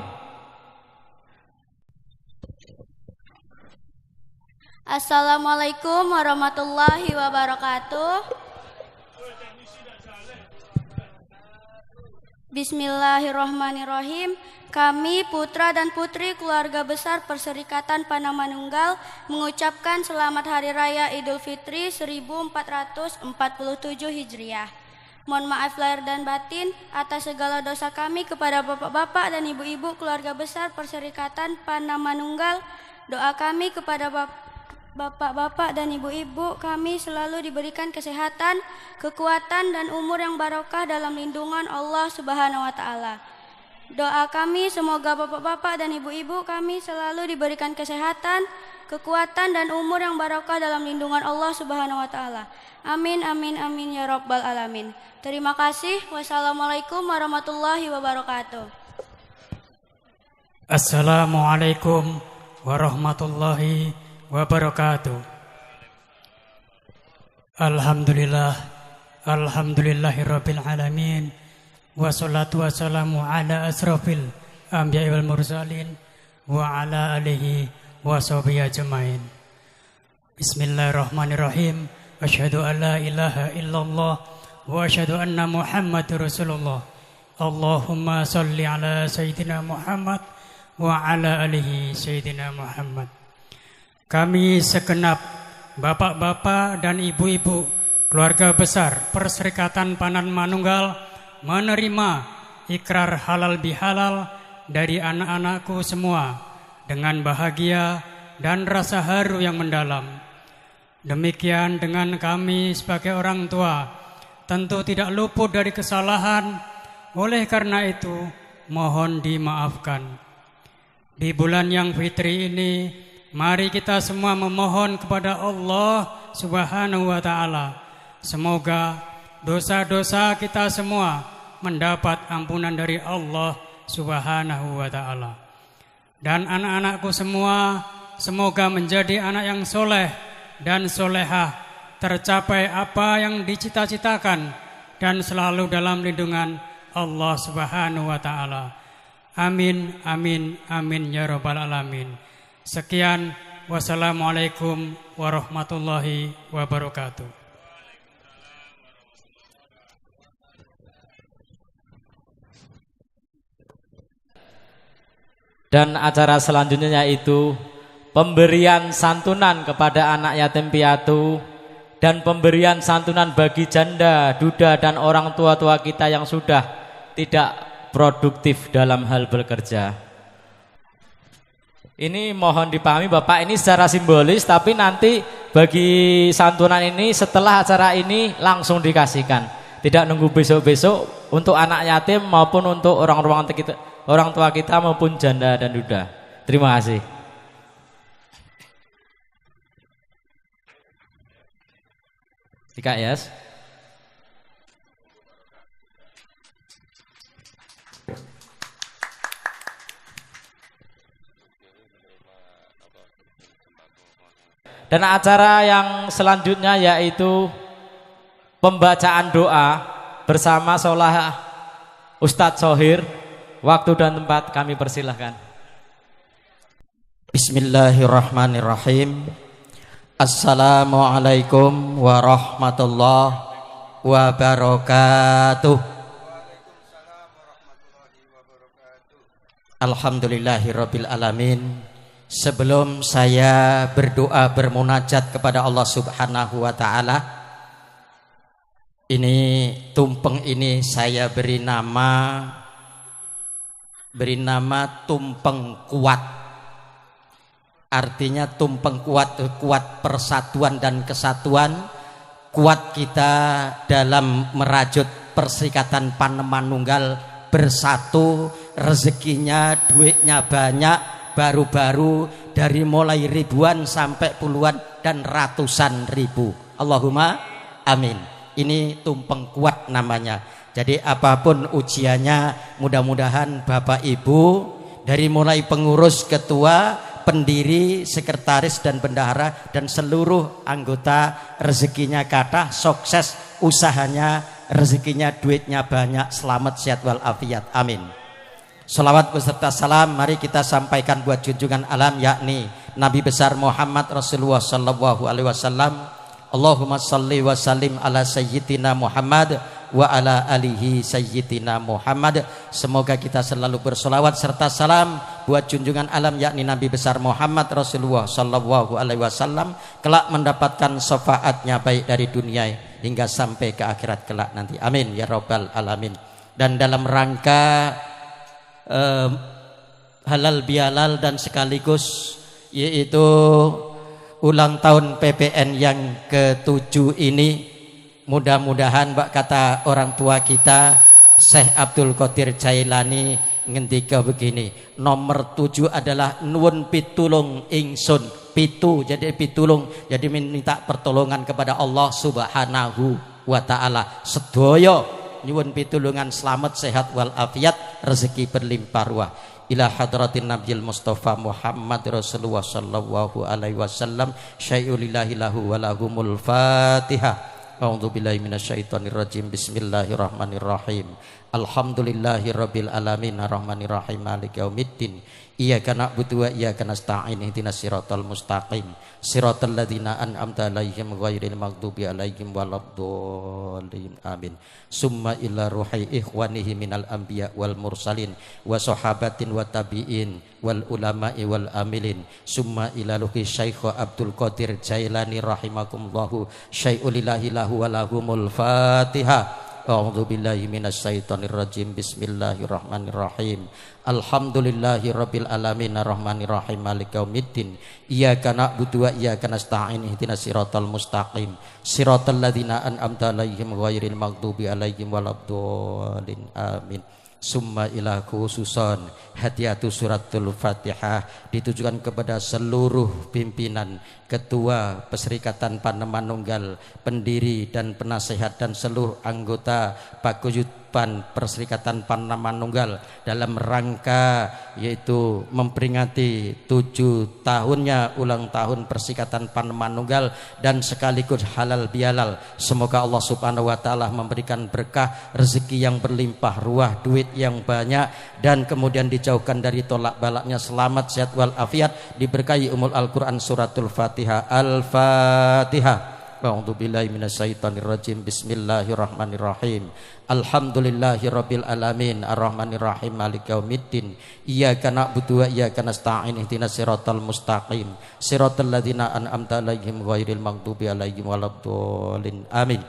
Assalamualaikum warahmatullahi wabarakatuh. Bismillahirrahmanirrahim. Kami putra dan putri keluarga besar Perserikatan Panamanunggal mengucapkan selamat Hari Raya Idul Fitri 1447 Hijriah. Mohon maaf lahir dan batin atas segala dosa kami kepada bapak-bapak dan ibu-ibu keluarga besar Perserikatan Panamanunggal. Doa kami kepada bapak-bapak dan ibu-ibu kami selalu diberikan kesehatan, kekuatan dan umur yang barokah dalam lindungan Allah Subhanahu wa taala. Doa kami semoga bapak-bapak dan ibu-ibu kami selalu diberikan kesehatan, kekuatan dan umur yang barokah dalam lindungan Allah Subhanahu wa taala. Amin amin amin ya rabbal alamin. Terima kasih. Wassalamualaikum warahmatullahi wabarakatuh. Assalamualaikum warahmatullahi wabarakatuh. Alhamdulillah, alhamdulillahirabbil alamin. Wassalatu wassalamu ala asrofil anbiya'i wal mursalin wa ala alihi wa sahbihi ajmain. Bismillahirrahmanirrahim. Asyhadu an la ilaha illallah wa asyhadu anna Muhammadar Rasulullah. Allahumma shalli ala sayyidina Muhammad wa ala alihi sayyidina Muhammad. Kami segenap bapak-bapak dan ibu-ibu keluarga besar Perserikatan Panamanunggal menerima ikrar halal bihalal dari anak-anakku semua dengan bahagia dan rasa haru yang mendalam. Demikian dengan kami sebagai orang tua, tentu tidak luput dari kesalahan. Oleh karena itu, mohon dimaafkan. Di bulan yang fitri ini, mari kita semua memohon kepada Allah Subhanahu wa taala. Semoga dosa-dosa kita semua mendapat ampunan dari Allah Subhanahu wa taala. Dan anak-anakku semua semoga menjadi anak yang soleh dan solehah, tercapai apa yang dicita-citakan dan selalu dalam lindungan Allah Subhanahu wa taala. Amin amin amin ya rabbal alamin. Sekian, wassalamualaikum warahmatullahi wabarakatuh. Dan acara selanjutnya yaitu pemberian santunan kepada anak yatim piatu dan pemberian santunan bagi janda, duda dan orang tua-tua kita yang sudah tidak produktif dalam hal bekerja. Ini mohon dipahami Bapak, ini secara simbolis, tapi nanti bagi santunan ini setelah acara ini langsung dikasihkan. Tidak nunggu besok-besok untuk anak yatim maupun untuk orang tua kita maupun janda dan duda. Terima kasih. Ika Yes. Dan acara yang selanjutnya yaitu pembacaan doa bersama sholah Ustadz Sohir. Waktu dan tempat kami persilahkan. Bismillahirrahmanirrahim. Assalamualaikum warahmatullahi wabarakatuh. Alhamdulillahirabbil alamin. Sebelum saya berdoa bermunajat kepada Allah Subhanahu wa taala, ini tumpeng ini saya beri nama tumpeng kuat. Artinya tumpeng kuat, kuat persatuan dan kesatuan, kuat kita dalam merajut Perserikatan Panemanunggal bersatu, rezekinya, duitnya banyak, baru-baru dari mulai ribuan sampai puluhan dan ratusan ribu. Allahumma amin. Ini tumpeng kuat namanya. Jadi apapun ujiannya, mudah-mudahan Bapak Ibu dari mulai pengurus, ketua, pendiri, sekretaris dan bendahara dan seluruh anggota rezekinya kathah, sukses usahanya, rezekinya, duitnya banyak, selamat, sehat walafiat. Amin. Salawat beserta salam mari kita sampaikan buat junjungan alam, yakni Nabi besar Muhammad Rasulullah sallallahu alaihi wasallam. Allahumma salli wa sallim ala sayyidina Muhammad wa ala alihi sayyidina Muhammad. Semoga kita selalu bersolawat serta salam buat junjungan alam, yakni Nabi besar Muhammad Rasulullah sallallahu alaihi wasallam, kelak mendapatkan syafaatnya baik dari dunia hingga sampai ke akhirat kelak nanti. Amin ya rabbal alamin. Dan dalam rangka halal bihalal dan sekaligus yaitu ulang tahun PPN yang ke-7 ini, mudah-mudahan Mbak kata orang tua kita Syekh Abdul Qadir Jailani ngendika begini, nomor 7 adalah nuwun pitulung ingsun. Pitu jadi pitulung, jadi minta pertolongan kepada Allah Subhanahu wa taala. Sedaya nyuwun pitulungan selamat, sehat walafiat, rezeki berlimpah ruah. Ila hadratin Nabiyil Mustafa Muhammad Rasulullah sallallahu alaihi wasallam. Syai'ulillahi lahu wa lahumul Fatihah. A'udzu billahi minasyaitonir rajim. Bismillahirrahmanirrahim. Alhamdulillahirabbil alamin arrahmanir rahim maliki yaumiddin. Iyyaka na'budu wa iyyaka nasta'in ihdinas siratal mustaqim siratal ladzina an'amta 'alaihim ghairil maghdubi 'alaihim waladdallin. Amin. Summa ila ruhi ikhwanihi minal anbiya wal mursalin wa sahabatin wa tabi'in wal ulama'i wal amilin. Summa ila ruhi Syekh Abdul Qadir Jailani rahimakumullahu. Syai'ulillahi lahu wa lahumul Fatihah. A'udzu billahi minasyaitonir rajim. Bismillahirrahmanirrahim. Alhamdulillahirabbil alamin arrahmanir rahim maliki yaumiddin. Iyyaka na'budu wa iyyaka nasta'in ihdinas siratal mustaqim siratal ladzina an'amta 'alaihim ghairil maghdubi 'alaihim waladdallin. Amin. Summa ila khususan hadiyatu suratul Fatihah ditujukan kepada seluruh pimpinan, ketua Perserikatan Panemanunggal, pendiri dan penasehat dan seluruh anggota paguyuban Perserikatan Panemanunggal dalam rangka yaitu memperingati 7 tahunnya ulang tahun Perserikatan Panemanunggal dan sekaligus halal bihalal. Semoga Allah Subhanahu wa taala memberikan berkah, rezeki yang berlimpah ruah, duit yang banyak, dan kemudian dijauhkan dari tolak balaknya, selamat, sehat walafiat, diberkahi umul Al-Quran suratul Fatihah. Al-Fatihah. A'udzu billahi minasyaitonir rajim. Bismillahirrahmanirrahim. Alhamdulillahirabbil alamin arrahmanir rahim maliki yaumiddin. Iyyaka na'budu wa iyyaka nasta'in ihdinas siratal mustaqim siratal ladzina an'amta 'alaihim ghairil maghdubi 'alaihim waladdallin. Amin.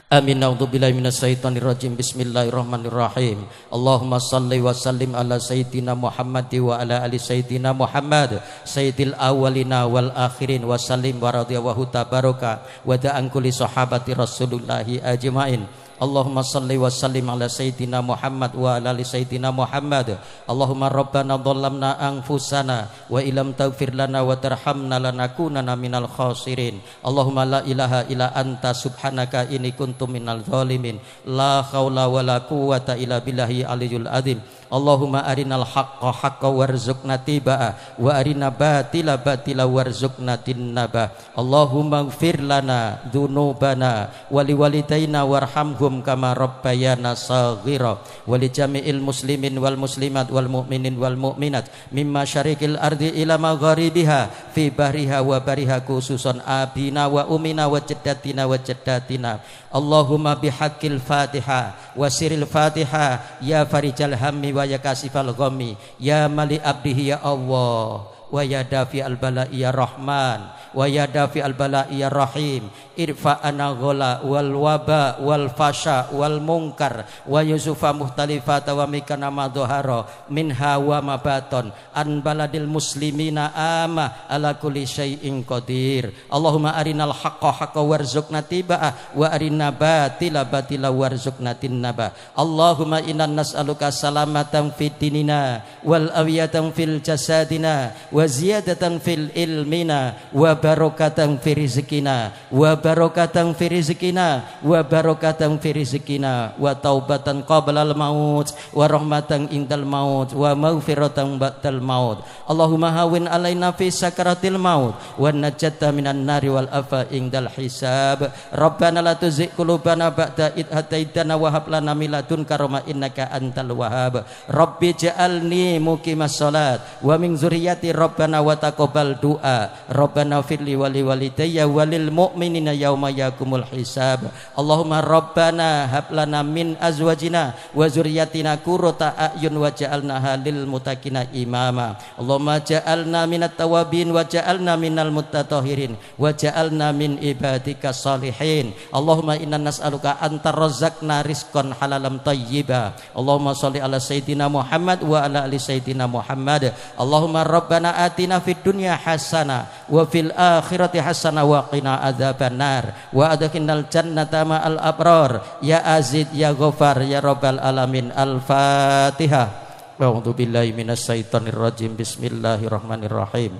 Amin. A'udzubillahi minasyaitonir rajim. Bismillahirrahmanirrahim. Allahumma shalli wa sallim ala sayyidina Muhammad wa ala ali sayyidina Muhammad sayyidil awwalina wal akhirin wa sallim wa radhiyallahu tabaraka wa da'an kulli sahabati Rasulillahi ajmain. Allahumma salli wa sallim ala sayyidina Muhammad wa ala ali sayyidina Muhammad. Allahumma rabbana dhallamna anfusana wa illam taghfir lana wa tarhamna lanakunanna minal khasirin. Allahumma la ilaha illa anta subhanaka inni kuntu minal zalimin. La haula wa la quwwata illa billahi aliyul azim. Allahumma arinal haqqa haqqa warzuqna tibaa wa arina batila batila warzuqna tinnaba. Allahumma ighfir lana dzunubana wa liwalidayna warhamhum kama rabbayana shaghira wa li jami'il muslimin wal muslimat wal mu'minin wal mu'minat mimma syarikil ardi ila magharibiha fi bahriha wa bariha khususan abina wa umina wa jaddatina wa jaddatina. Allahumma bihaqqil Fatiha wa siril Fatiha ya farijal hammi wa ya kasifal ghammi ya mali abdihi ya Allah wa ya dafi al bala'i ya Rahman wa ya dafi al bala'i ya Rahim irfa ana ghala wal waba wal fasha wal munkar wa yusufa muhtalifata wa mikana ma dhahara minha wa ma baton an baladil muslimina ama ala kulli syai'in qadir. Allahumma arinal haqqa haqqa warzuqna tibaa wa arina batila batila warzuqna tinnaba. Allahumma inna nas'aluka salamatan fid dinina wal awiyatan fil jasadina wa ziyadatan fil ilmina wa barakatan fi rizqina wa barakatan fi rizqina wa barakatan fi rizqina wa taubatan qablal maut wa rahmatan indal maut wa maghfiratan ba'dal maut. Allahumma hawin alaina fi sakaratil maut wa najata minan nari wal afa indal hisab. Rabbana la tuzigh qulubana ba'da id hadaitana wa hab lana min ladunka rahmah innaka antal wahhab. Rabbi ja'alni muqimas shalat wa min dzurriyyati rabbana wa taqabbal du'a. Rabbana firli wa li walidayya wa lil mu'minina yauma yaqumul hisab. Allahumma rabbana hab lana min azwajina wa dzurriyyatina qurrata a'yun wa ja'alna halil muttaqina imama. Allahumma ja'alna minat tawabin wa ja'alna minal mutatahhirin wa ja'alna min ibadika salihin. Allahumma inna nas'aluka anta razzaqna rizqan halalam thayyiba. Allahumma shalli ala sayyidina Muhammad wa ala ali sayyidina Muhammad. Allahumma rabbana atina fid dunya hasanah wa fil akhirati hasanah wa qina adzabannar wa adkhilnal jannata ma'al abrar ya azid ya ghafar ya rabbal alamin. Al-Fatihah. A'udzu billahi minasyaitonir rajim. Bismillahirrahmanirrahim.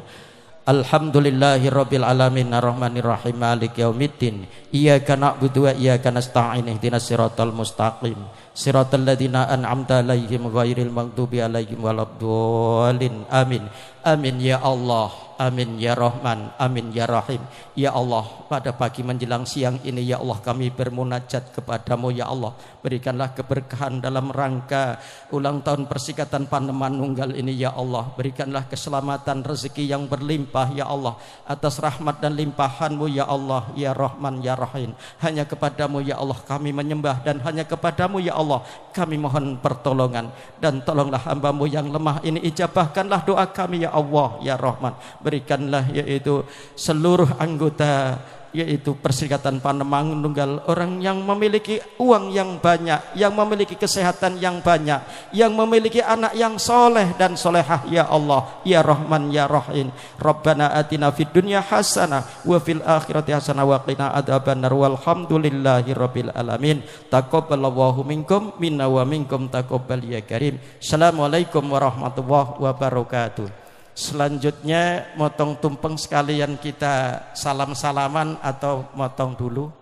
Alhamdulillahirabbil alamin arrahmanir rahim maliki yaumiddin iyyaka na'budu wa iyyaka nasta'in ihdinas siratal mustaqim siratal ladzina an'amta 'alaihim ghairil maghdubi 'alaihim waladdallin. Amin. Amin ya Allah, amin ya Rahman, amin ya Rahim. Ya Allah, pada pagi menjelang siang ini ya Allah kami bermunajat kepadamu ya Allah. Berikanlah keberkahan dalam rangka ulang tahun Persikatan Panemanunggal ini ya Allah. Berikanlah keselamatan, rezeki yang berlimpah ya Allah, atas rahmat dan limpahanmu ya Allah, ya Rahman ya Rahim. Hanya kepadamu ya Allah kami menyembah dan hanya kepadamu ya Allah kami mohon pertolongan. Dan tolonglah hambamu yang lemah ini, ijabahkanlah doa kami ya Allah ya Rahman. Berikanlah yaitu seluruh anggota yaitu Persikatan Panemanunggal, orang yang memiliki uang yang banyak, yang memiliki kesehatan yang banyak, yang memiliki anak yang soleh dan solehah ya Allah ya Rahman ya Rahim. Rabbana atina fid dunya hasanah wa fil akhirati hasanah wa qina adzabannar walhamdulillahi rabbil alamin. Taqabbalallahu minkum minna wa minkum taqabbal ya karim. Assalamualaikum warahmatullahi wabarakatuh. Selanjutnya motong tumpeng sekalian kita salam-salaman atau motong dulu?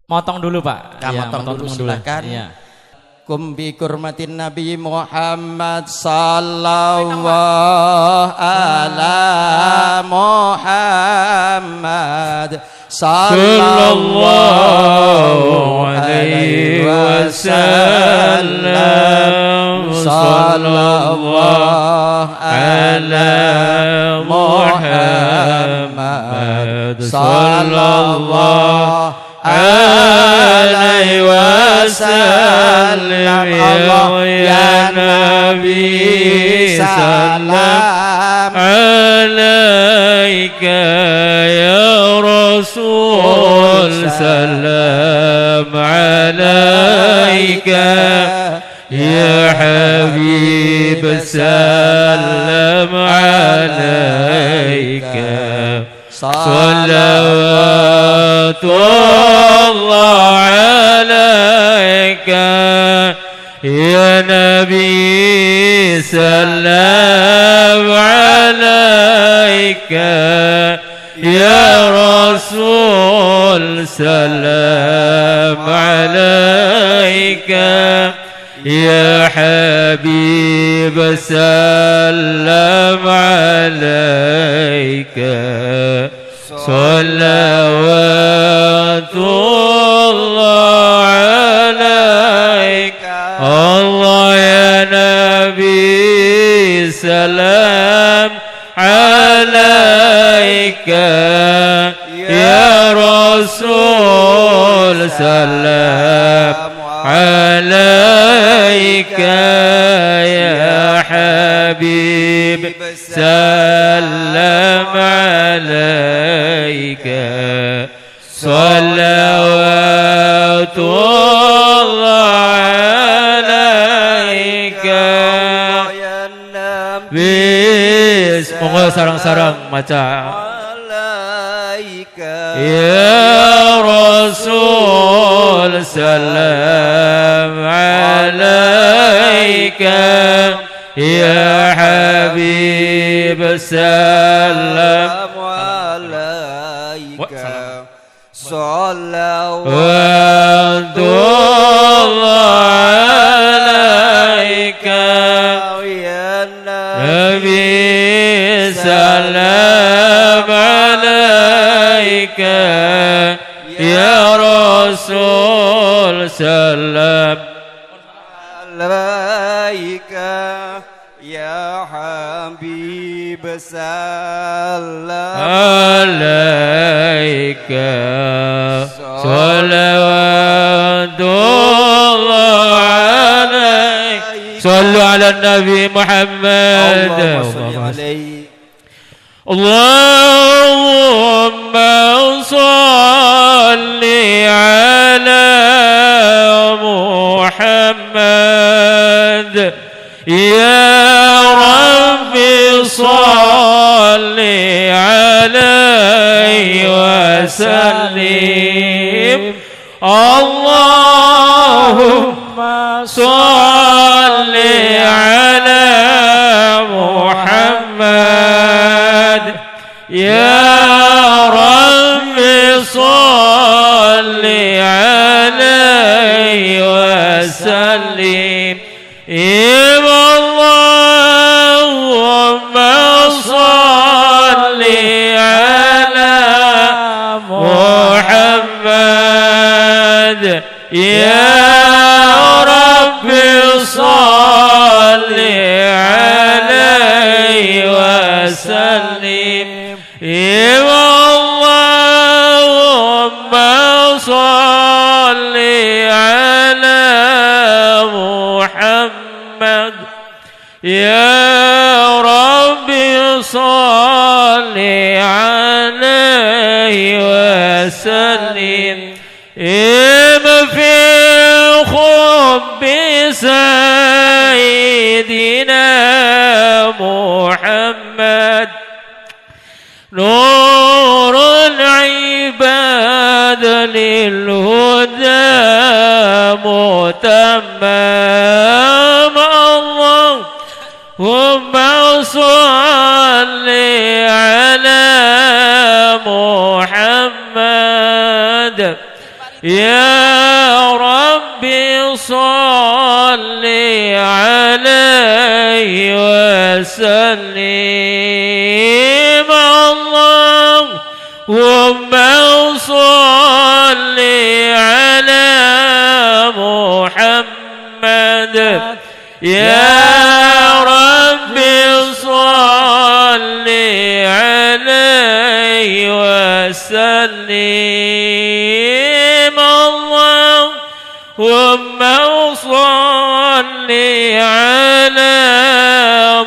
Motong dulu Pak. Nah, ya, motong dulu silakan. Ya. Kum bi kurmatin Nabi Muhammad sallallahu ala Muhammad sallallahu alaihi wasallam sallallahu ala Muhammad sallallahu alaihi wasallam ya Nabi salam alaika ya Rasul salam alaika ya Habib salam alaika salawatullah alaika ya Nabi salam alaika ya Rasul salam alaika يا حبيب سلم عليك صلوات الله عليك الله يا نبي سلام عليك يا رسول سلام عليك يا حبيب سلم عليك صلوات الله عليك ya Nabi bis monggo sarang-sarang maca alaika ya Rasul salam alaika ya Habib salam alaika salawat alaika ya Nabi salam alaika ya Rasul salam alaika ya Habib salam alaika salawatullah alaika sallu ala nabi Muhammad Allahumma salli ala Muhammad ya Rabbi salli alaihi wa sallim Allahumma salli ala Muhammad ya Rabbi salli alaihi wa sallim Allahumma salli ala Muhammad ya Rabbi salli alaihi wa sallim Allahumma salli ala Muhammad ya Rabbi salli alaihi wa sallim في حب سيدنا محمد نور العباد للهدى متمم اللهم صل على محمد يا ربي صل عليه وسلم اللهم صل على محمد يا ربي صل عليه وسلم اللهم صل على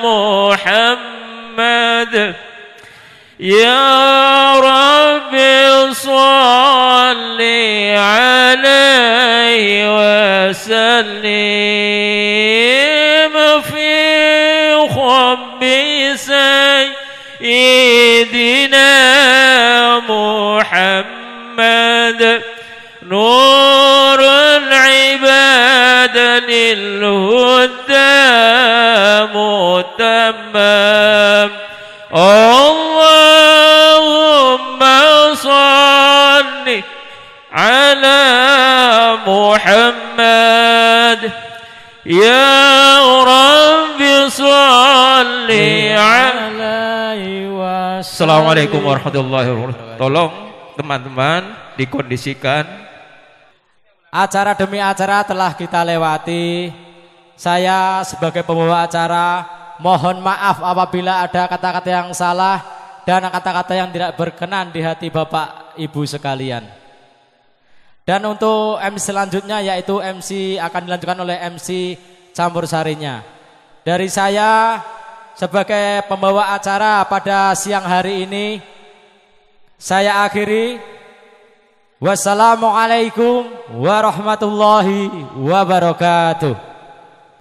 محمد يا ربي صل عليه وسلم في حب سيدنا محمد نور العباد للهدى متمم اللهم صل على محمد Ya Rabbi salli alaihi wasallam. Assalamualaikum warahmatullahi wabarakatuh. Tolong teman-teman dikondisikan. Acara demi acara telah kita lewati. Saya sebagai pembawa acara mohon maaf apabila ada kata-kata yang salah dan kata-kata yang tidak berkenan di hati Bapak Ibu sekalian. Dan untuk MC selanjutnya yaitu MC akan dilanjutkan oleh MC campur sarinya. Dari saya sebagai pembawa acara pada siang hari ini saya akhiri. Wassalamualaikum warahmatullahi wabarakatuh.